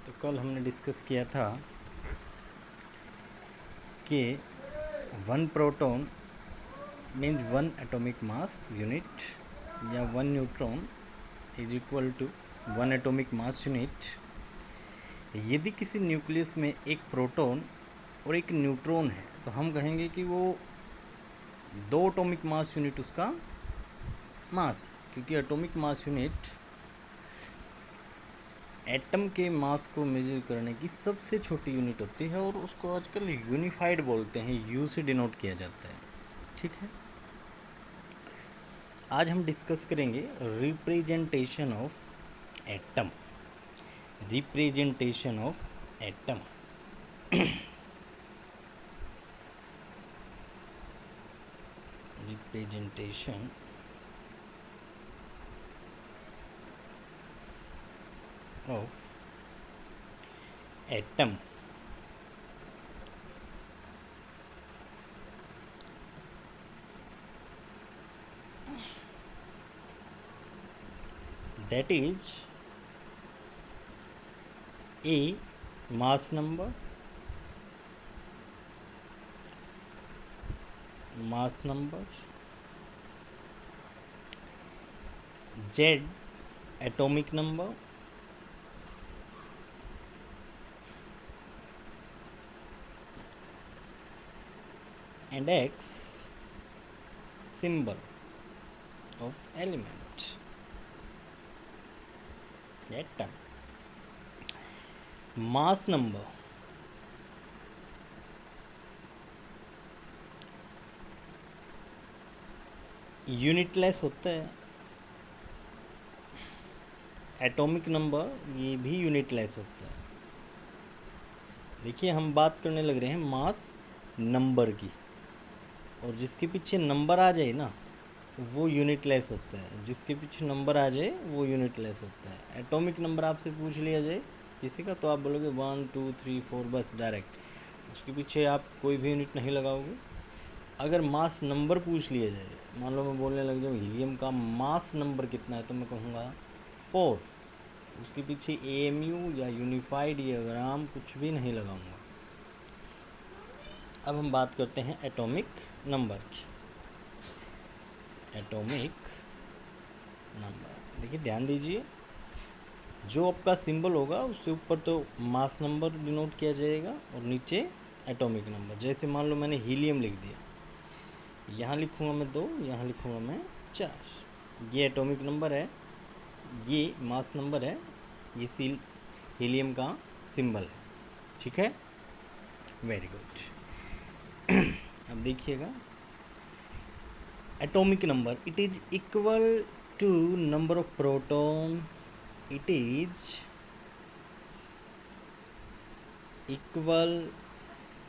तो कल हमने डिस्कस किया था कि one proton means one atomic mass unit या one neutron is equal to one atomic mass unit. यदि किसी न्यूक्लियस में एक प्रोटॉन और एक न्यूट्रॉन है तो हम कहेंगे कि वो दो एटॉमिक मास यूनिट उसका मास, क्योंकि एटॉमिक मास यूनिट एटम के मास को मेजर करने की सबसे छोटी यूनिट होती है और उसको आजकल यूनिफाइड बोलते हैं, यू से डिनोट किया जाता है। ठीक है, आज हम डिस्कस करेंगे representation of atom. Representation of atom. Representation of atom. That is A mass number, Z atomic number, and X symbol of element atom. Mass number unitless होता है, एटॉमिक नंबर ये भी यूनिटलेस होता है। देखिए हम बात करने लग रहे हैं मास नंबर की, और जिसके पीछे नंबर आ जाए ना वो यूनिटलेस होता है, जिसके पीछे नंबर आ जाए वो यूनिटलेस होता है। एटॉमिक नंबर आपसे पूछ लिया जाए किसी का तो आप बोलोगे 1 2 3 4 बस डायरेक्ट, उसके पीछे आप कोई भी यूनिट नहीं लगाओगे। अगर मास नंबर पूछ लिया जाए, मान लो मैं बोलने लग जाऊँ हीलियम का मास नंबर कितना है, तो मैं कहूँगा 4, उसके पीछे AMU या यूनिफाइड या ग्राम कुछ भी नहीं लगाऊंगा। अब हम बात करते हैं एटॉमिक नंबर की। एटॉमिक नंबर देखिए, ध्यान दीजिए, जो आपका सिंबल होगा उससे ऊपर तो मास नंबर डिनोट किया जाएगा और नीचे एटॉमिक नंबर। जैसे मान लो मैंने हीलियम लिख दिया, यहाँ लिखूँगा मैं 2, यहाँ लिखूँगा मैं 4। ये एटॉमिक नंबर है, ये मास नंबर है, ये हीलियम का सिंबल है। ठीक है, वेरी गुड। अब देखिएगा, atomic number it is equal to number of proton, it is equal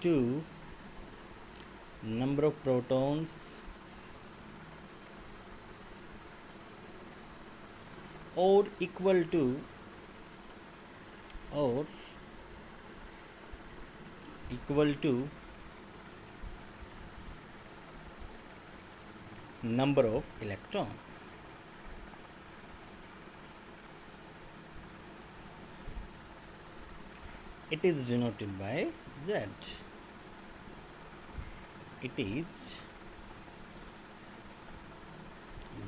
to number of protons or equal to number of electron. It is denoted by Z. It is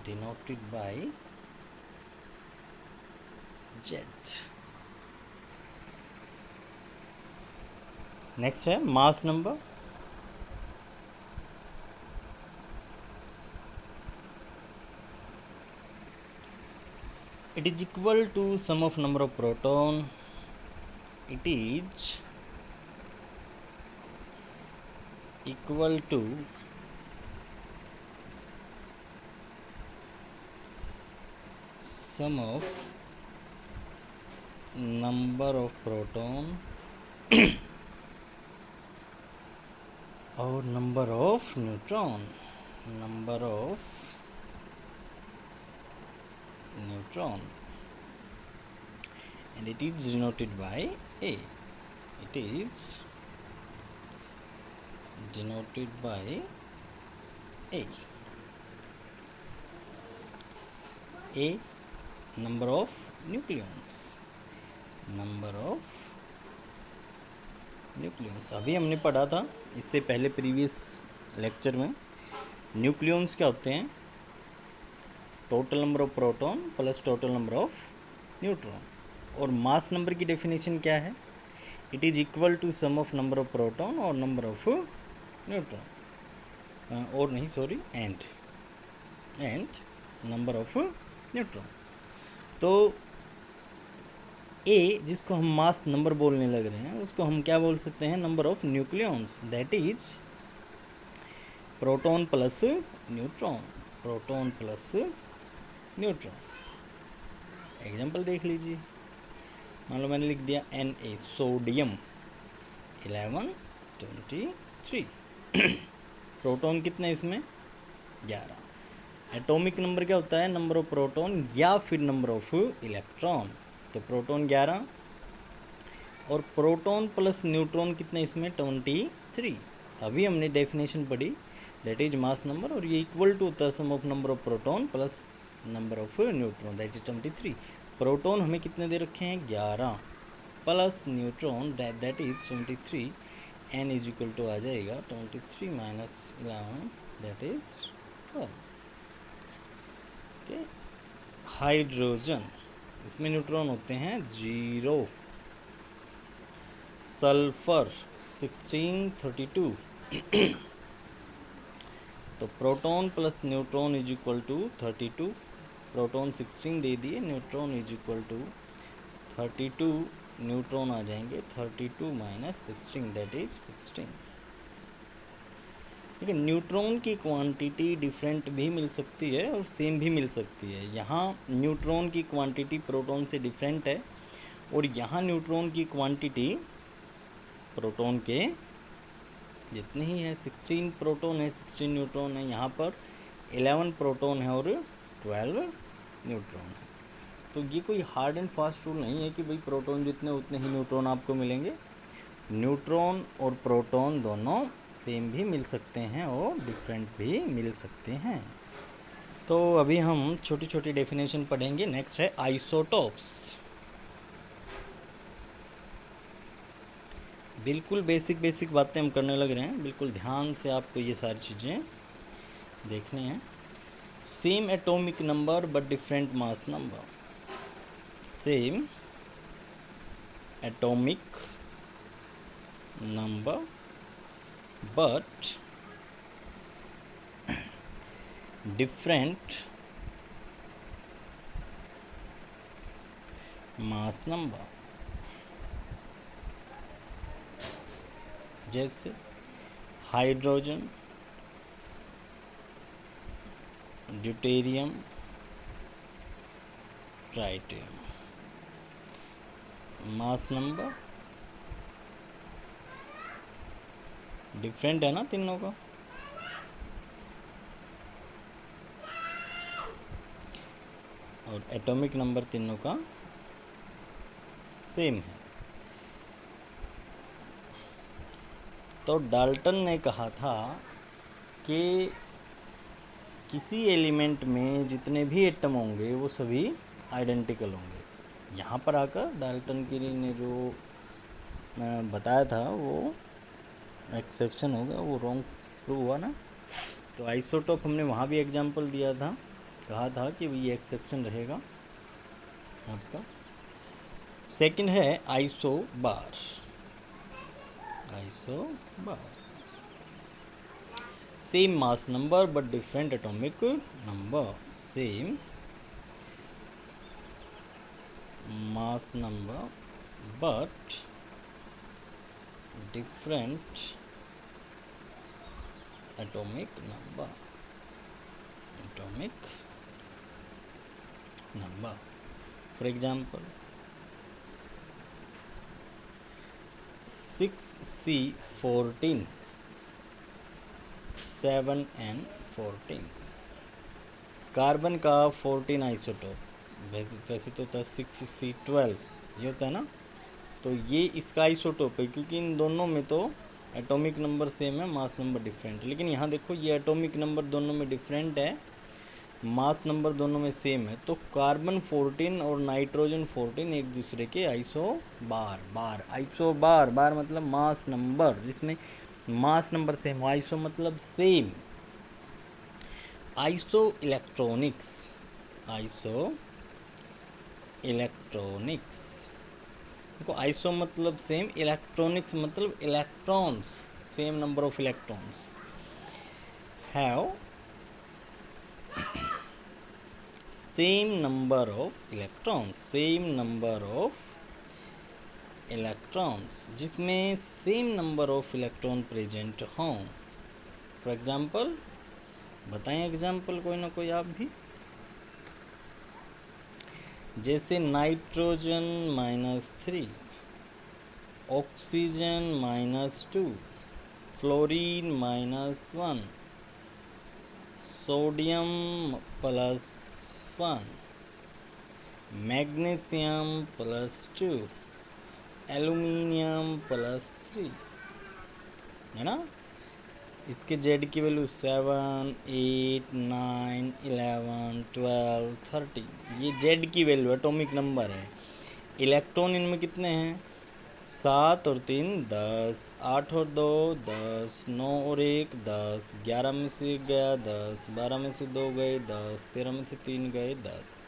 denoted by Z. Next है mass number. It is equal to sum of number of proton. It is equal to sum of number of proton और number of neutron. And it is denoted by A. It is denoted by A. A number of nucleons, number of nucleons. अभी हमने पढ़ा था इससे पहले previous lecture में, nucleons क्या होते हैं? Total number of proton plus total number of neutron. और मास नंबर की डेफिनेशन क्या है? It is equal to sum of number of proton और नंबर ऑफ न्यूट्रॉन, और नहीं sorry and number of neutron. तो ए जिसको हम मास नंबर बोलने लग रहे हैं उसको हम क्या बोल सकते हैं? Number of nucleons, that is proton plus neutron, proton plus neutron. Example देख लीजिए, मान लो मैंने लिख दिया Na सोडियम 1123 प्रोटॉन कितने इसमें? 11। एटॉमिक नंबर क्या होता है? नंबर ऑफ प्रोटॉन या फिर नंबर ऑफ इलेक्ट्रॉन। तो प्रोटॉन 11 और प्रोटॉन प्लस न्यूट्रॉन कितने इसमें? 23। अभी हमने डेफिनेशन पढ़ी, दैट इज मास नंबर, और ये इक्वल टू होता है sum of number of proton plus number of neutron, that is 23। Proton हमें कितने दे रखे हैं? 11 plus neutron that is 23। N is equal to आ जाएगा 23 minus 11 that is 12। Okay, hydrogen इसमें न्यूट्रॉन होते हैं 0। सल्फर 1632 तो proton plus neutron is equal to 32। Proton 16 दे दिए, neutron is equal to 32, neutron आ जाएंगे 32 माइनस 16 दैट इज 16। ठीक है, न्यूट्रॉन की क्वांटिटी डिफरेंट भी मिल सकती है और सेम भी मिल सकती है। यहाँ न्यूट्रॉन की क्वांटिटी प्रोटॉन से डिफरेंट है और यहाँ न्यूट्रॉन की क्वांटिटी प्रोटॉन के जितने ही है। 16 प्रोटॉन है, 16 न्यूट्रॉन है, यहाँ पर 11 प्रोटॉन है और 12 न्यूट्रॉन है। तो ये कोई हार्ड एंड फास्ट रूल नहीं है कि भाई प्रोटॉन जितने उतने ही न्यूट्रॉन आपको मिलेंगे। न्यूट्रॉन और प्रोटॉन दोनों सेम भी मिल सकते हैं और डिफरेंट भी मिल सकते हैं। तो अभी हम छोटी छोटी डेफिनेशन पढ़ेंगे। नेक्स्ट है आइसोटोप्स। बिल्कुल बेसिक बातें हम करने लग रहे हैं, बिल्कुल ध्यान से आपको ये सारी चीज़ें देखनी हैं। Same atomic number but different mass number. Same atomic number but different mass number। जैसे hydrogen, deuterium, tritium, mass number different है ना तीनों का। और एटॉमिक नंबर तीनों का सेम है। तो डाल्टन ने कहा था कि किसी एलिमेंट में जितने भी एटम होंगे वो सभी आइडेंटिकल होंगे। यहाँ पर आकर डाल्टन की ने जो बताया था वो एक्सेप्शन हो गया, वो रॉन्ग प्रूव हुआ ना। तो आइसोटोप हमने वहाँ भी एग्जांपल दिया था, कहा था कि ये एक्सेप्शन रहेगा आपका। सेकंड है isobar. Isobar same mass number but different atomic number. Same mass number but different atomic number। For example 6C14 7N14। Carbon का 14 आइसोटोप, वैसे तो होता है 6C12, ये होता है ना। तो ये इसका आइसोटोप है क्योंकि इन दोनों में तो एटॉमिक नंबर सेम है, मास नंबर डिफरेंट है। लेकिन यहाँ देखो ये एटॉमिक नंबर दोनों में डिफरेंट है, मास नंबर दोनों में सेम है, तो कार्बन 14 और नाइट्रोजन 14 एक दूसरे के आइसो बार मतलब मास नंबर, जिसमें मास नंबर सेम हो। आइसो मतलब सेम। आइसो इलेक्ट्रॉनिक्स देखो, आइसो मतलब सेम, इलेक्ट्रॉनिक्स मतलब electrons, same number of electrons have same number of electrons, जिसमें same number of electron present हों। फॉर एग्जाम्पल बताएं, एग्जाम्पल कोई ना कोई आप भी। जैसे nitrogen -3, oxygen -2, fluorine -1, sodium +1, magnesium +2, aluminium +3, है ना। इसके जेड की वैल्यू 7, 8, 9, 11, 12, 13, ये जेड की वैल्यू एटॉमिक नंबर है। इलेक्ट्रॉन इनमें कितने हैं? 7 और 3 10, 8 और 2 10, 9 और 1 10, 11 में से 1 गया 10, 12 में से 2 गए 10, 13 में से 3 गए 10।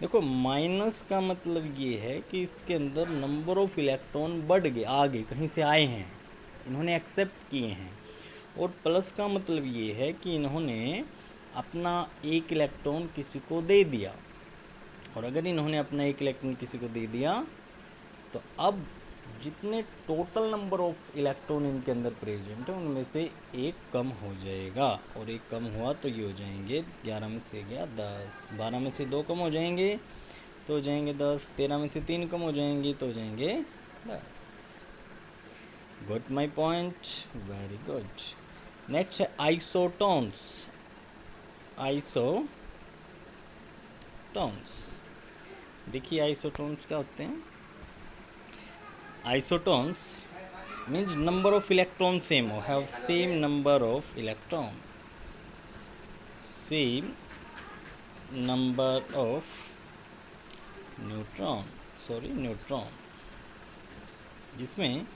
देखो, माइनस का मतलब ये है कि इसके अंदर नंबर ऑफ इलेक्ट्रॉन बढ़ गए, आगे कहीं से आए हैं, इन्होंने एक्सेप्ट किए हैं। और प्लस का मतलब ये है कि इन्होंने अपना एक इलेक्ट्रॉन किसी को दे दिया। और अगर इन्होंने अपना एक इलेक्ट्रॉन किसी को दे दिया, तो अब जितने टोटल नंबर ऑफ इलेक्ट्रॉन इनके अंदर प्रेजेंट है, उनमें से एक कम हो जाएगा। और एक कम हुआ तो ये हो जाएंगे 11 में से गया 10, 12 में से 2 कम हो जाएंगे तो हो जाएंगे 10, 13 में से 3 कम हो जाएंगे तो हो जाएंगे 10। Got my point? Very good. Next है आइसोटोन्स। देखिए आइसोटोन्स क्या होते हैं। Isotones means number of electron same हो, have same number of electron, same number of neutron, जिसमें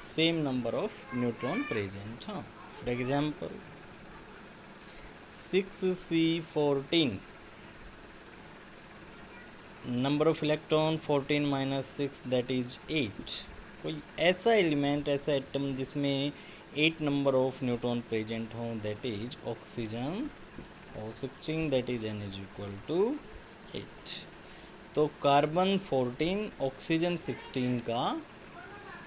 same number of neutron present. हाँ, for example 6C14, number of electron 14 - 6 that is 8। कोई ऐसा एलिमेंट, ऐसा एटम जिसमें 8 नंबर ऑफ न्यूट्रॉन प्रेजेंट हो, that is oxygen, और 16 that is Na=8। तो carbon 14 oxygen 16 का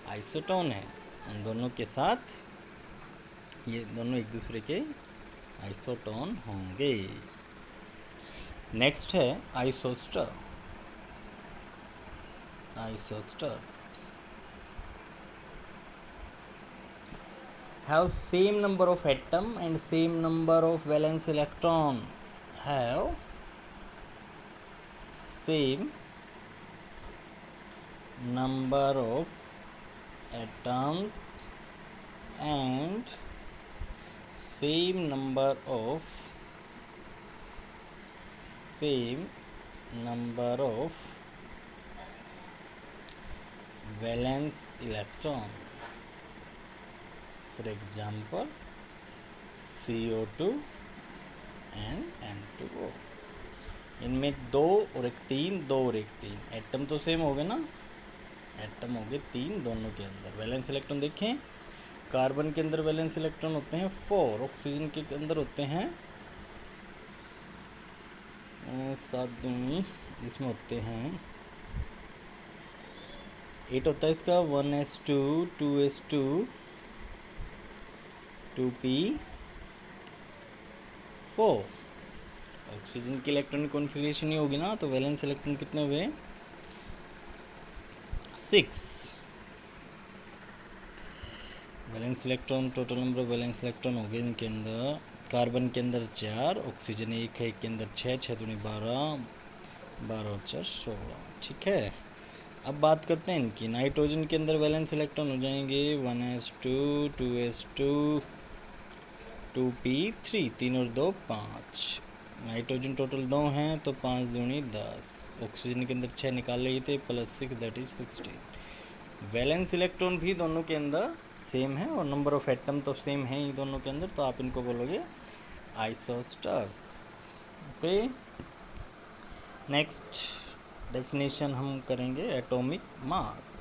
आइसोटोन है। उन दोनों के साथ ये दोनों एक दूसरे के आइसोटोन होंगे। नेक्स्ट है isoster. Isosters have same number of atom and same number of valence electron, have same number of atoms and same number of valence electron, for example CO2 and N2O। इनमें 2 और 1 3, 2 और 1 3, atom तो same हो गए ना, atom हो गए 3 दोनों के अंदर। वैलेंस इलेक्ट्रॉन देखें, कार्बन के अंदर वैलेंस इलेक्ट्रॉन होते हैं 4, ऑक्सीजन के अंदर होते हैं 7, इसमें होते हैं 8 होता है इसका, 1s2, 2s2, 2p4। ऑक्सीजन की इलेक्ट्रॉनिक कॉन्फ़िगरेशन ही होगी ना, तो वैलेंस इलेक्ट्रॉन कितने हुए? 6। Valence electron, total number of valence electron हो गए इनके अंदर। कार्बन के अंदर 4, ऑक्सीजन 1 है, 1 के अंदर 6, 6 दूनी 12, 12 और 4 16। ठीक है, अब बात करते हैं इनकी। नाइट्रोजन के अंदर वैलेंस इलेक्ट्रॉन हो जाएंगे 1s2, 2s2, 2p3, 3 और 2 5, नाइट्रोजन टोटल 2 हैं तो 5 दूनी 10, ऑक्सीजन के अंदर 6 निकाल लिए थे, +6 दैट इज 16। वैलेंस इलेक्ट्रॉन भी दोनों के अंदर सेम है और नंबर ऑफ एटम तो सेम है ही दोनों के अंदर, तो आप इनको बोलोगे आइसोस्टर्स। ओके, नेक्स्ट डेफिनेशन हम करेंगे एटॉमिक मास।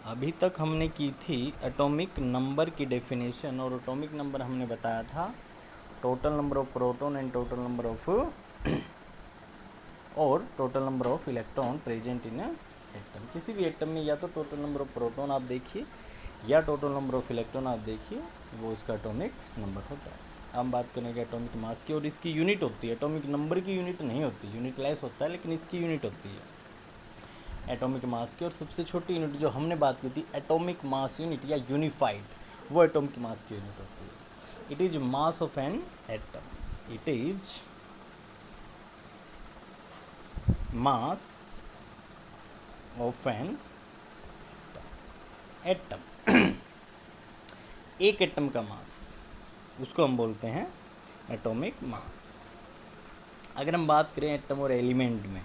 अभी तक हमने की थी एटॉमिक नंबर की डेफिनेशन, और एटॉमिक नंबर हमने बताया था total number of proton and total number of और total number of electron present in atom. किसी भी एटम में या तो टोटल नंबर ऑफ प्रोटॉन आप देखिए या टोटल नंबर ऑफ इलेक्ट्रॉन आप देखिए, वो उसका एटॉमिक नंबर होता है। हम बात करेंगे एटॉमिक मास की, और इसकी यूनिट होती है, एटॉमिक नंबर की यूनिट नहीं होती, यूनिट लेस होता है, लेकिन इसकी यूनिट होती है एटॉमिक मास की। और सबसे छोटी यूनिट जो हमने बात की थी एटॉमिक मास यूनिट या यूनिफाइड, वो एटॉमिक मास की यूनिट होती है। It is mass of an atom, it is mass of an atom. एक एटम का मास, उसको हम बोलते हैं एटॉमिक मास। अगर हम बात करें एटम और एलिमेंट में,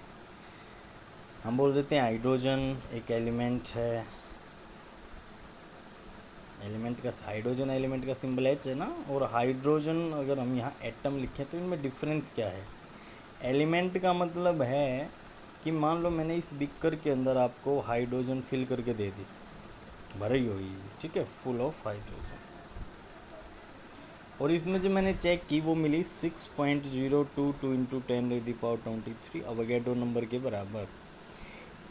हम बोल देते हैं हाइड्रोजन एक एलिमेंट है, एलिमेंट का हाइड्रोजन एलिमेंट का सिंबल एच है ना, और हाइड्रोजन अगर हम यहाँ एटम लिखें तो इनमें डिफरेंस क्या है। एलिमेंट का मतलब है कि मान लो मैंने इस बिकर के अंदर आपको हाइड्रोजन फिल करके दे दी, भरी हुई, ठीक है, फुल ऑफ हाइड्रोजन, और इसमें से मैंने चेक की वो मिली 6.022 इंटू 10⁻23 अवोगाड्रो नंबर के बराबर।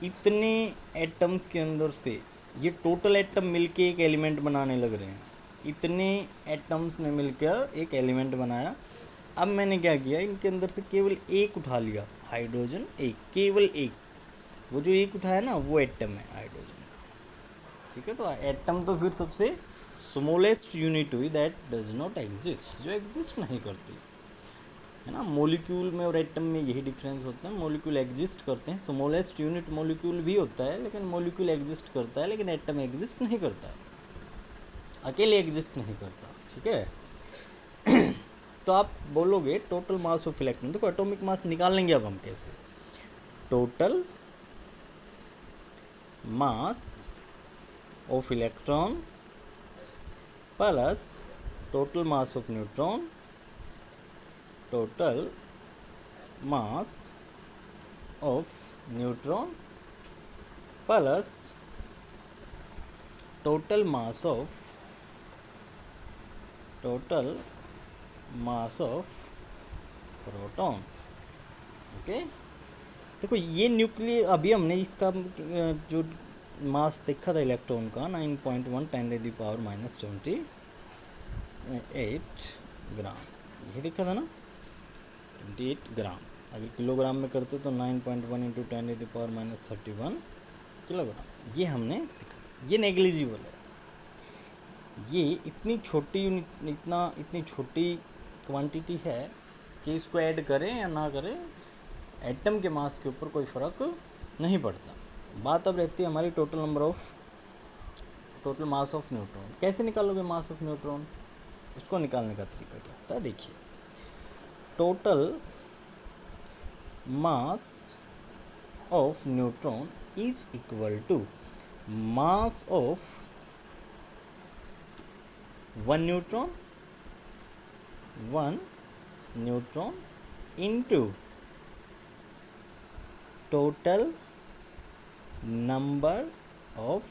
इतने एटम्स के अंदर से ये टोटल एटम मिलके एक एलिमेंट बनाने लग रहे हैं, इतने एटम्स ने मिलकर एक एलिमेंट बनाया। अब मैंने क्या किया, इनके अंदर से केवल एक उठा लिया, हाइड्रोजन एक, केवल एक, वो जो एक उठाया ना वो एटम है हाइड्रोजन, ठीक है। तो एटम तो फिर सबसे स्मॉलेस्ट यूनिट हुई दैट डज नॉट एग्जिस्ट, जो एग्जिस्ट नहीं करती है ना। मॉलिक्यूल में और एटम में यही डिफरेंस होता है, मॉलिक्यूल एग्जिस्ट करते हैं, स्मॉलेस्ट यूनिट मॉलिक्यूल भी होता है, लेकिन मॉलिक्यूल एग्जिस्ट करता है, लेकिन एटम एग्जिस्ट नहीं करता है, अकेले एग्जिस्ट नहीं करता, ठीक है। तो आप बोलोगे टोटल मास ऑफ इलेक्ट्रॉन, देखो एटॉमिक मास निकाल लेंगे अब हम कैसे, total mass of electron plus total mass of neutron, total mass of neutron plus total mass of proton. Okay, देखो ये न्यूक्लियर, अभी हमने इसका जो मास देखा था इलेक्ट्रॉन का 9.1 10⁻28 ग्राम, ये देखा था ना 28 ग्राम। अगर किलोग्राम में करते तो 9.1 इंटू 10⁻31 किलोग्राम, ये हमने देखा। ये नेग्लिजिबल है, ये इतनी छोटी यूनिट, इतनी छोटी क्वांटिटी है कि इसको ऐड करें या ना करें एटम के मास के ऊपर कोई फ़र्क नहीं पड़ता। बात अब रहती है हमारी टोटल मास ऑफ न्यूट्रॉन। कैसे निकालोगे मास ऑफ न्यूट्रॉन, उसको निकालने का तरीका क्या होता है, देखिए। Total mass of neutron is equal to mass of one neutron into total number of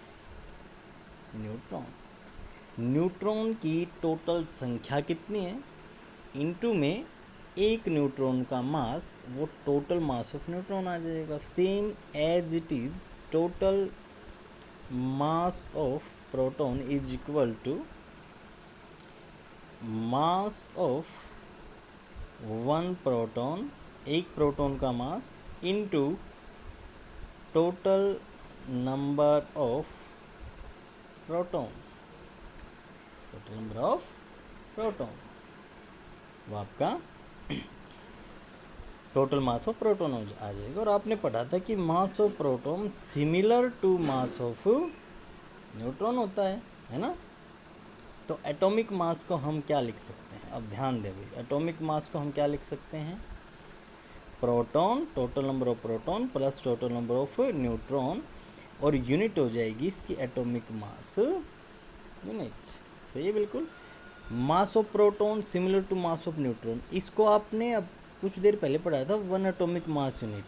neutron की टोटल संख्या कितनी है, इनटू में एक न्यूट्रॉन का मास, वो टोटल मास ऑफ न्यूट्रॉन आ जाएगा। Same as it is total mass of proton is equal to mass of one proton, एक प्रोटॉन का mass, into total number of proton, वो आपका टोटल मास ऑफ प्रोटॉन आ जाएगा। और आपने पढ़ा था कि mass of proton similar to mass of neutron होता है ना। तो एटॉमिक मास को हम क्या लिख सकते हैं, अब ध्यान दें भाई, एटॉमिक मास को हम क्या लिख सकते हैं, proton, total number of proton plus total number of neutron, और यूनिट हो जाएगी इसकी एटॉमिक मास यूनिट। सही है बिल्कुल। Mass of proton similar to mass of neutron, इसको आपने अब कुछ देर पहले पढ़ाया था, 1 एटॉमिक मास यूनिट।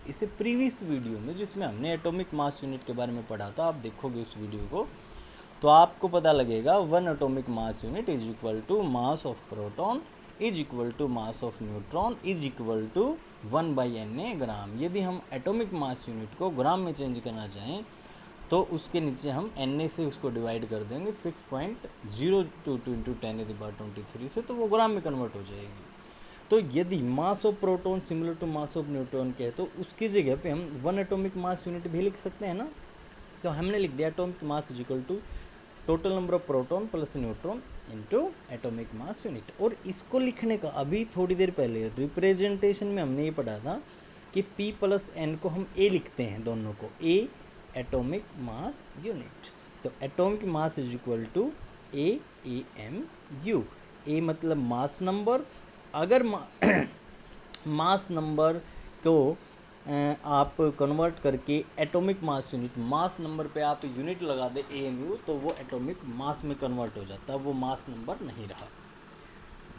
इसे प्रीवियस वीडियो में जिसमें हमने एटॉमिक मास यूनिट के बारे में पढ़ा था, आप देखोगे उस वीडियो को तो आपको पता लगेगा 1 atomic mass unit is equal to mass of proton is equal to mass of neutron is equal to 1/Na gram. यदि हम एटॉमिक मास यूनिट को ग्राम में चेंज करना चाहें तो उसके नीचे हम Na से उसको डिवाइड कर देंगे 6.022 इंटू 10⁻23 से, तो वो ग्राम में कन्वर्ट हो जाएगी। तो यदि mass of proton similar to mass of neutron कहे तो उसकी जगह पे हम 1 एटॉमिक मास यूनिट भी लिख सकते हैं ना। तो हमने लिख दिया atomic mass is equal to total number of proton plus neutron into atomic mass unit. और इसको लिखने का अभी थोड़ी देर पहले रिप्रेजेंटेशन में हमने ये पढ़ा था कि P प्लस N को हम A लिखते हैं, दोनों को A एटॉमिक मास यूनिट। तो atomic mass is equal to AAMU। A मतलब मास नंबर। अगर मास नंबर को आप कन्वर्ट करके atomic mass unit, mass number पे आप यूनिट लगा दे AMU, तो वो एटॉमिक मास में कन्वर्ट हो जाता है, वो मास नंबर नहीं रहा।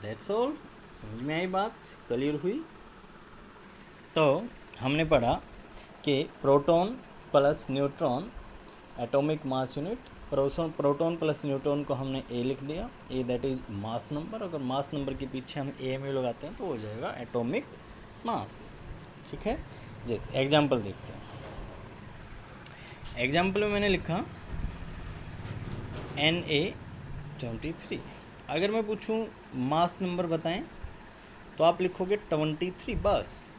That's all. समझ में आई बात? क्लियर हुई? तो हमने पढ़ा कि proton plus neutron atomic mass unit, proton plus neutron को हमने A लिख दिया, A that is mass number. अगर मास नंबर के पीछे हम AMU लगाते हैं तो हो जाएगा एटॉमिक मास। ठीक है, जैसे एग्जाम्पल देखते हैं। एग्जाम्पल में मैंने लिखा Na23। अगर मैं पूछूं मास नंबर बताएं तो आप लिखोगे 23 बस,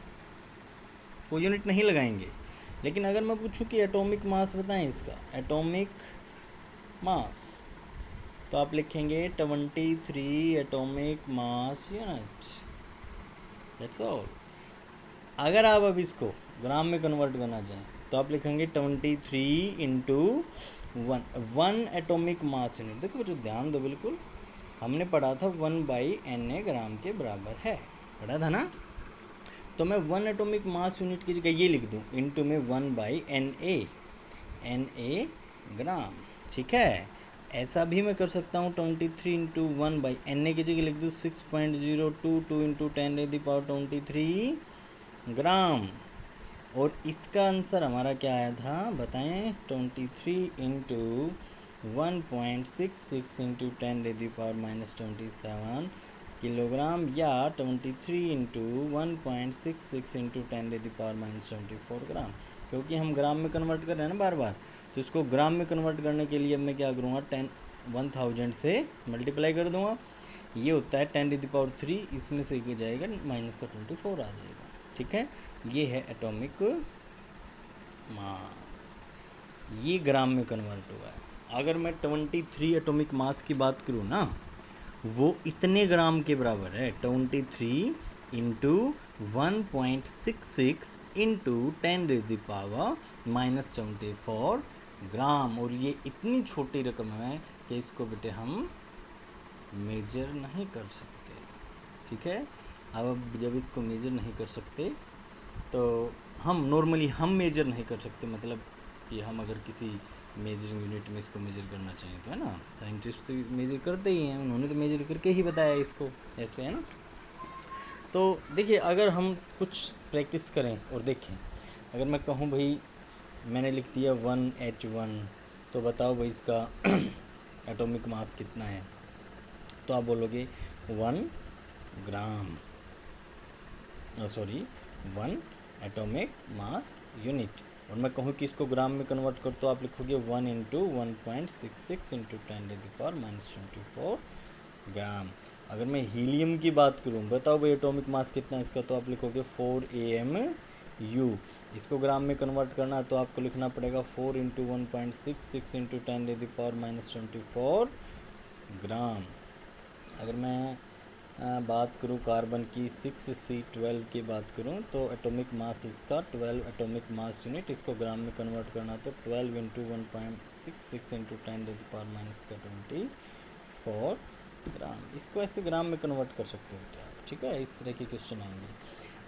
कोई यूनिट नहीं लगाएंगे। लेकिन अगर मैं पूछूं कि एटॉमिक मास बताएं इसका, एटॉमिक मास, तो आप लिखेंगे 23 atomic mass unit. That's all. अगर आप अब इसको ग्राम में कन्वर्ट करना चाहें तो आप लिखेंगे 23 इंटू 1 एटॉमिक मास यूनिट। देखो बच्चों ध्यान दो, बिल्कुल हमने पढ़ा था 1/Na ग्राम के बराबर है, पढ़ा था ना। तो मैं 1 एटॉमिक मास यूनिट की जगह ये लिख दूँ इंटू में 1/Na ग्राम। ठीक है, ऐसा भी मैं कर सकता हूँ 23 इंटू 1/Na की जगह लिख दूँ 6.022 इंटू 10⁻23 ग्राम। और इसका आंसर हमारा क्या आया था बताएं? 23 इंटू 1.66 इंटू 10⁻27 किलोग्राम, या 23 इंटू 1.66 इंटू 10⁻24 ग्राम। क्योंकि हम ग्राम में कन्वर्ट कर रहे हैं ना बार बार, तो इसको ग्राम में कन्वर्ट करने के लिए मैं क्या करूँगा, 1000 से मल्टीप्लाई कर दूँगा। ये होता है 10⁻3, इसमें से क्या जाएगा -24 आ जाएगा। ठीक है, ये है एटॉमिक मास, ये ग्राम में कन्वर्ट हुआ है। अगर मैं 23 एटॉमिक मास की बात करूँ ना, वो इतने ग्राम के बराबर है, 23 इंटू 1.66 इंटू 10⁻24 ग्राम। और ये इतनी छोटी रकम है कि इसको बेटे हम मेजर नहीं कर सकते। ठीक है, अब जब इसको मेजर नहीं कर सकते तो हम नॉर्मली हम मेजर नहीं कर सकते, मतलब कि हम अगर किसी मेजरिंग यूनिट में इसको मेजर करना चाहिए तो, है ना, साइंटिस्ट तो मेजर करते ही हैं, उन्होंने तो मेजर करके ही बताया इसको, ऐसे है ना। तो देखिए अगर हम कुछ प्रैक्टिस करें और देखें, अगर मैं कहूँ भाई मैंने लिख दिया 1H1, तो बताओ भाई इसका एटॉमिक मास कितना है, तो आप बोलोगे 1 ग्राम, 1 एटॉमिक मास यूनिट। और मैं कहूँ कि इसको ग्राम में कन्वर्ट कर तो आप लिखोगे 1 इंटू 1.66 इंटू 10⁻24 ग्राम। अगर मैं हीलियम की बात करूँ, बताओ भाई एटॉमिक मास कितना है इसका, तो आप लिखोगे 4 AMU। इसको ग्राम में कन्वर्ट करना है तो आपको लिखना पड़ेगा 4 इंटू 1.66 इंटू 10⁻24 ग्राम। अगर मैं बात करूँ कार्बन की 6C12 की बात करूँ तो एटॉमिक मास इसका 12 एटॉमिक मास यूनिट, इसको ग्राम में कन्वर्ट करना तो 12 इंटू 1.66 इंटू 10⁻24 ग्राम, इसको ऐसे ग्राम में कन्वर्ट कर सकते हो क्या आप, ठीक है। इस तरह के क्वेश्चन आएंगे।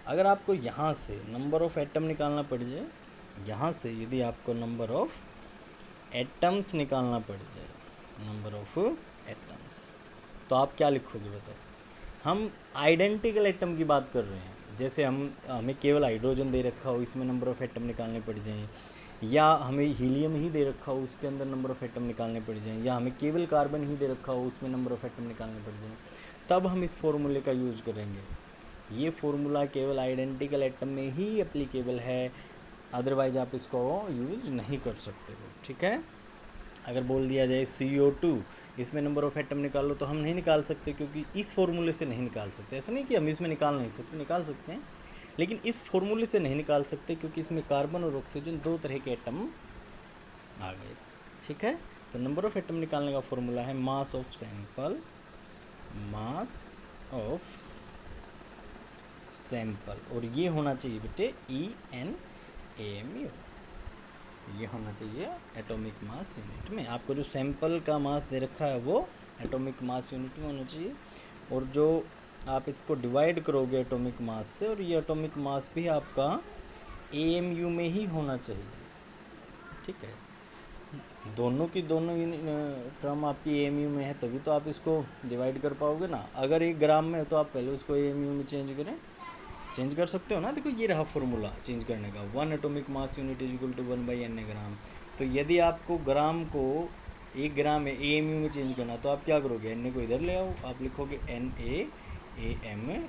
अगर आपको यहाँ से नंबर ऑफ़ एटम निकालना पड़ जाए, यहाँ से यदि आपको नंबर ऑफ़ एटम्स निकालना पड़ जाए, नंबर ऑफ़ एटम्स, तो आप क्या लिखोगे बताओ। हम आइडेंटिकल एटम की बात कर रहे हैं, जैसे हमें केवल हाइड्रोजन दे रखा हो, इसमें नंबर ऑफ़ एटम निकालने पड़ जाएँ, या हमें हीलियम ही दे रखा हो, उसके अंदर नंबर ऑफ़ एटम निकालने पड़ जाएँ, या हमें केवल कार्बन ही दे रखा हो, उसमें नंबर ऑफ़ एटम निकालने पड़ जाएँ, तब हम इस फॉर्मूले का यूज़ करेंगे। ये फार्मूला केवल आइडेंटिकल एटम में ही एप्लीकेबल है, अदरवाइज आप इसको यूज़ नहीं कर सकते हो, ठीक है। अगर बोल दिया जाए CO2, इसमें नंबर ऑफ़ एटम निकाल लो, तो हम नहीं निकाल सकते, क्योंकि इस फॉर्मूले से नहीं निकाल सकते। ऐसा नहीं कि हम इसमें निकाल नहीं सकते, निकाल सकते हैं, लेकिन इस फॉर्मूले से नहीं निकाल सकते, क्योंकि इसमें कार्बन और ऑक्सीजन दो तरह के एटम आ गए, ठीक है। तो नंबर ऑफ़ एटम निकालने का फॉर्मूला है mass of sample, mass of sample, और ये होना चाहिए बेटे ENAMU, ये होना चाहिए एटॉमिक मास यूनिट में। आपको जो सैंपल का मास दे रखा है वो एटॉमिक मास यूनिट में होना चाहिए, और जो आप इसको डिवाइड करोगे एटॉमिक मास से, और ये एटॉमिक मास भी आपका AMU में ही होना चाहिए, ठीक है। दोनों की दोनों टर्म आपकी AMU में है, तभी तो आप इसको डिवाइड कर पाओगे ना। अगर 1 ग्राम में है तो आप पहले उसको AMU में चेंज करें, चेंज कर सकते हो ना। देखो ये रहा फॉर्मूला चेंज करने का, 1 atomic mass unit is equal to 1/Na gram. तो यदि आपको ग्राम को 1 ग्राम में AMU में चेंज करना, तो आप क्या करोगे, Na को इधर ले आओ, आप लिखोगे NaAMU।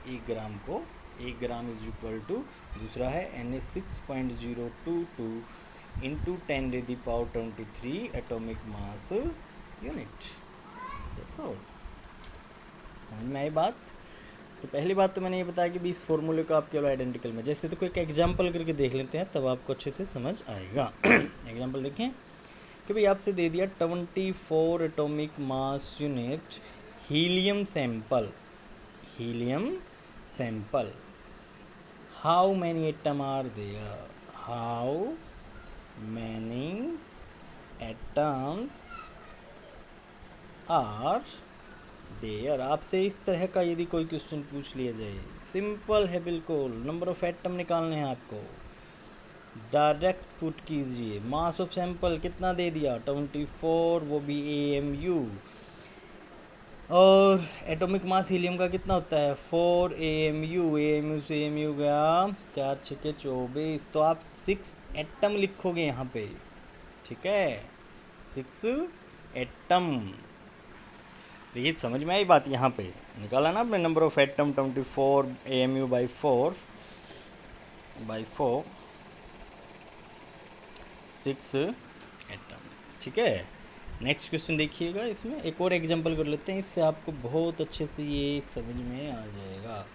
1 ग्राम को 1 ग्राम इज इक्वल टू, दूसरा है Na 6.022 into 10⁻23 atomic mass unit. समझ में आई बात। तो पहली बात तो मैंने ये बताया कि भी इस फॉर्मूले को आप केवल आइडेंटिकल में, जैसे तो कोई एक एग्जांपल करके देख लेते हैं, तब आपको अच्छे से समझ आएगा। एग्जांपल देखें कि भाई आपसे दे दिया 24 atomic mass unit helium sample, helium sample, how many atom are there, how many atoms are there. आपसे इस तरह का यदि कोई क्वेश्चन पूछ लिया जाए, सिंपल है बिल्कुल, नंबर ऑफ एटम निकालने हैं आपको, डायरेक्ट पुट कीजिए। मास ऑफ सैंपल कितना दे दिया, 24, वो भी AMU, और एटॉमिक मास हीलियम का कितना होता है, 4 AMU, AMU से AMU गया 4 6 24, तो आप 6 एटम लिखोगे यहाँ पे, ठीक है, 6 एटम। तो ये समझ में आई बात, यहाँ पे निकाला ना आपने number of atom 24 AMU by 4 6 atoms, ठीक है। नेक्स्ट क्वेश्चन देखिएगा, इसमें एक और एग्जांपल कर लेते हैं, इससे आपको बहुत अच्छे से ये समझ में आ जाएगा।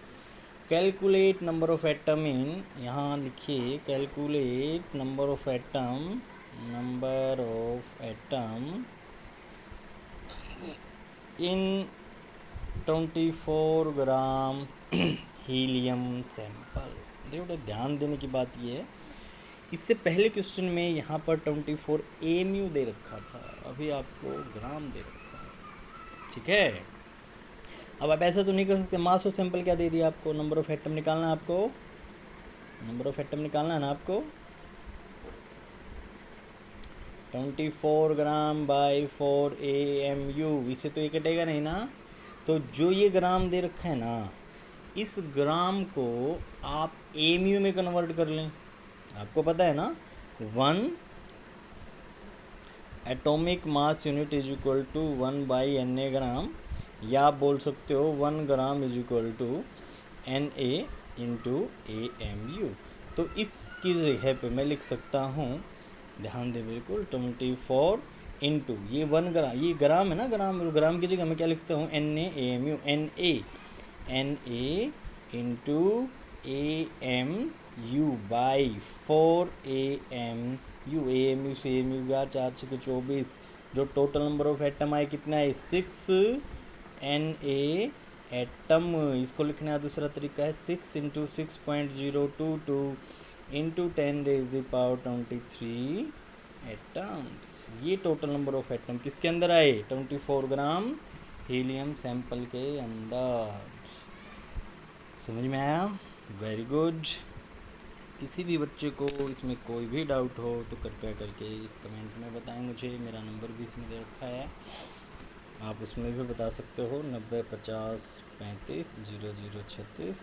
Calculate number of atom in, यहाँ लिखिए calculate number of atom, number of atom in 24 gram helium sample. देखो ध्यान देने की बात ये है, इससे पहले क्वेश्चन में यहाँ पर 24 AMU दे रखा था, अभी आपको ग्राम दे रखा है, ठीक है। अब आप ऐसा तो नहीं कर सकते, मास ऑफ सैंपल क्या दे दिया आपको, नंबर ऑफ एटम निकालना है आपको, नंबर ऑफ एटम निकालना है ना आपको, 24 ग्राम बाई 4 AMU, इससे तो ये कटेगा नहीं ना। तो जो ये ग्राम दे रखा है ना, इस ग्राम को आप AMU में कन्वर्ट कर लें। आपको पता है ना 1 atomic mass unit is equal to 1/Na gram, या आप बोल सकते हो 1 gram is equal to Na into AMU। तो इसकी जगह पे मैं लिख सकता हूँ, ध्यान दे बिल्कुल, 24 इंटू ये 1 ग्राम, ये ग्राम है ना, ग्राम की जगह मैं क्या लिखता हूँ, NaAMU, Na into AMU by 4 AMU, AMU से AMU गया 4 6 24, जो टोटल नंबर ऑफ एटम आए कितना है, 6 Na एटम। इसको लिखने का दूसरा तरीका है 6 इंटू 6.022 इंटू 10⁻23 एटम्स। ये टोटल नंबर ऑफ एटम किसके अंदर आए, 24 ग्राम हीलियम सैंपल के अंदर। समझ में आया? Very good. किसी भी बच्चे को इसमें कोई भी डाउट हो तो कृपया करके कमेंट में बताएं मुझे। मेरा नंबर भी इसमें दे रखा है, आप उसमें भी बता सकते हो, 9050350036।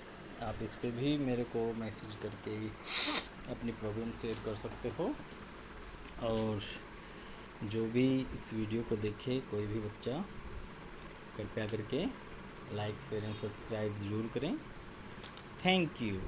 आप इस पर भी मेरे को मैसेज करके अपनी प्रॉब्लम शेयर कर सकते हो। और जो भी इस वीडियो को देखे कोई भी बच्चा, कृपया करके लाइक शेयर एंड सब्सक्राइब ज़रूर करें। Thank you.